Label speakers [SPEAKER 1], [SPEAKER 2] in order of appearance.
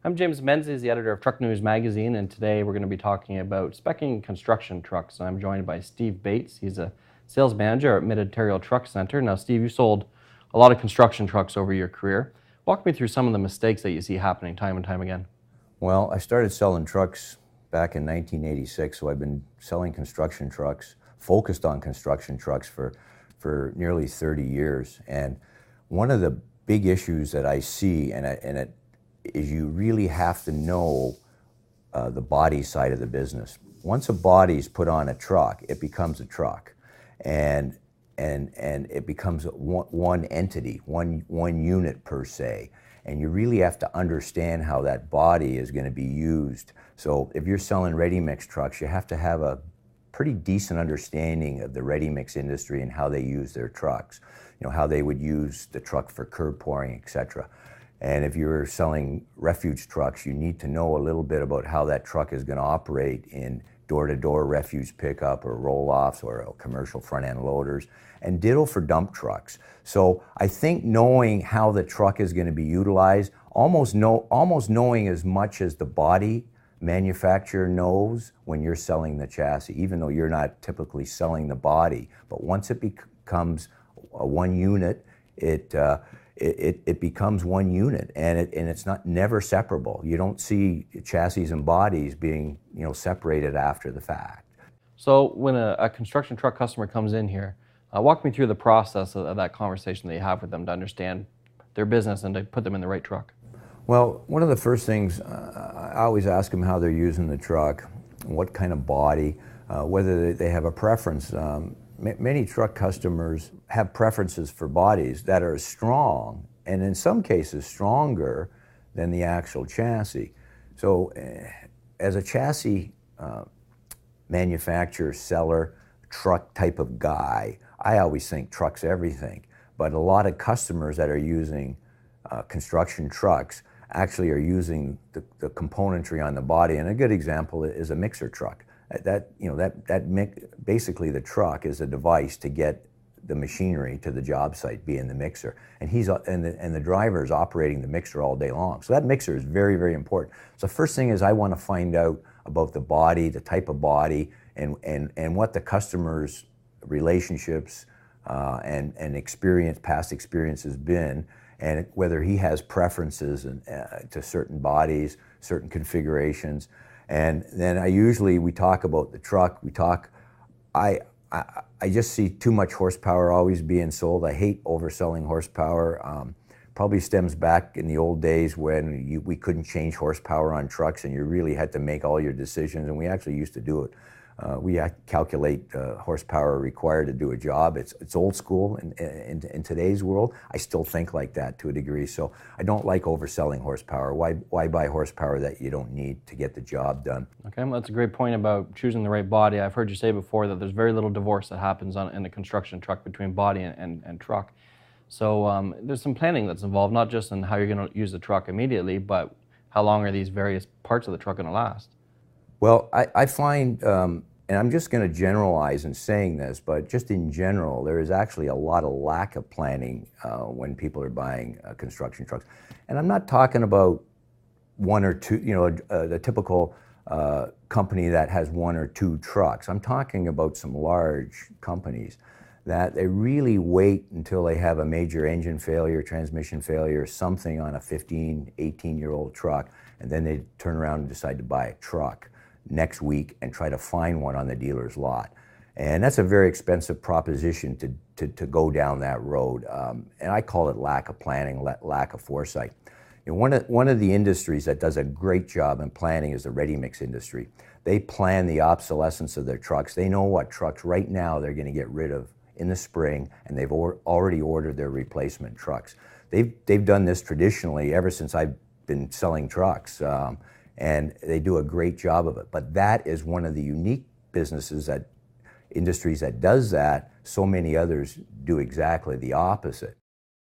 [SPEAKER 1] I'm James Menzies, the editor of Truck News Magazine, and today we're going to be talking about spec'ing construction trucks. I'm joined by Steve Bates. He's a sales manager at Mid-Ontario Truck Center. Now, Steve, you sold a lot of construction trucks over your career. Walk me through some of the mistakes that you see happening time and time again.
[SPEAKER 2] Well, I started selling trucks back in 1986, so I've been selling construction trucks, focused on construction trucks for nearly 30 years. And one of the big issues that I see, is you really have to know the body side of the business. Once a body's put on a truck, it becomes a truck, and it becomes one entity, one unit per se. And you really have to understand how that body is going to be used. So if you're selling ready-mix trucks, you have to have a pretty decent understanding of the ready-mix industry and how they use their trucks. You know, how they would use the truck for curb pouring, etc. And if you're selling refuge trucks, you need to know a little bit about how that truck is going to operate in door-to-door refuse pickup or roll-offs or commercial front-end loaders, and ditto for dump trucks. So I think knowing how the truck is going to be utilized, almost knowing as much as the body manufacturer knows when you're selling the chassis, even though you're not typically selling the body. But once it becomes one unit, it becomes one unit, and it's never separable. You don't see chassis and bodies being separated after the fact.
[SPEAKER 1] So when a construction truck customer comes in here, walk me through the process of that conversation that you have with them to understand their business and to put them in the right truck.
[SPEAKER 2] Well, one of the first things, I always ask them how they're using the truck, what kind of body, whether they have a preference. Many truck customers have preferences for bodies that are strong, and in some cases stronger than the actual chassis. So as a chassis manufacturer, seller, truck type of guy, I always think truck's everything. But a lot of customers that are using construction trucks actually are using the componentry on the body. And a good example is a mixer truck. Basically the truck is a device to get the machinery to the job site, being the mixer, and the driver is operating the mixer all day long. So that mixer is very, very important. So the first thing is I want to find out about the body, the type of body, and what the customer's relationships and past experience has been, and whether he has preferences to certain bodies, certain configurations. And then we talk about the truck. I just see too much horsepower always being sold. I hate overselling horsepower. Probably stems back in the old days when we couldn't change horsepower on trucks and you really had to make all your decisions, and we actually used to do it. We calculate horsepower required to do a job. It's old school in today's world. I still think like that to a degree, so I don't like overselling horsepower. Why buy horsepower that you don't need to get the job done?
[SPEAKER 1] Okay, well, that's a great point about choosing the right body. I've heard you say before that there's very little divorce that happens in a construction truck between body and truck. So there's some planning that's involved, not just in how you're going to use the truck immediately, but how long are these various parts of the truck going to last?
[SPEAKER 2] Well, I find, and I'm just going to generalize in saying this, but just in general, there is actually a lot of lack of planning when people are buying construction trucks. And I'm not talking about one or two, the typical company that has one or two trucks. I'm talking about some large companies that they really wait until they have a major engine failure, transmission failure, something on a 15, 18-year-old truck, and then they turn around and decide to buy a truck next week and try to find one on the dealer's lot. And that's a very expensive proposition to go down that road. And I call it lack of planning, lack of foresight. One of the industries that does a great job in planning is the ready-mix industry. They plan the obsolescence of their trucks. They know what trucks right now they're going to get rid of in the spring, and they've already ordered their replacement trucks. They've done this traditionally ever since I've been selling trucks. And they do a great job of it. But that is one of the unique industries that does that. So many others do exactly the opposite.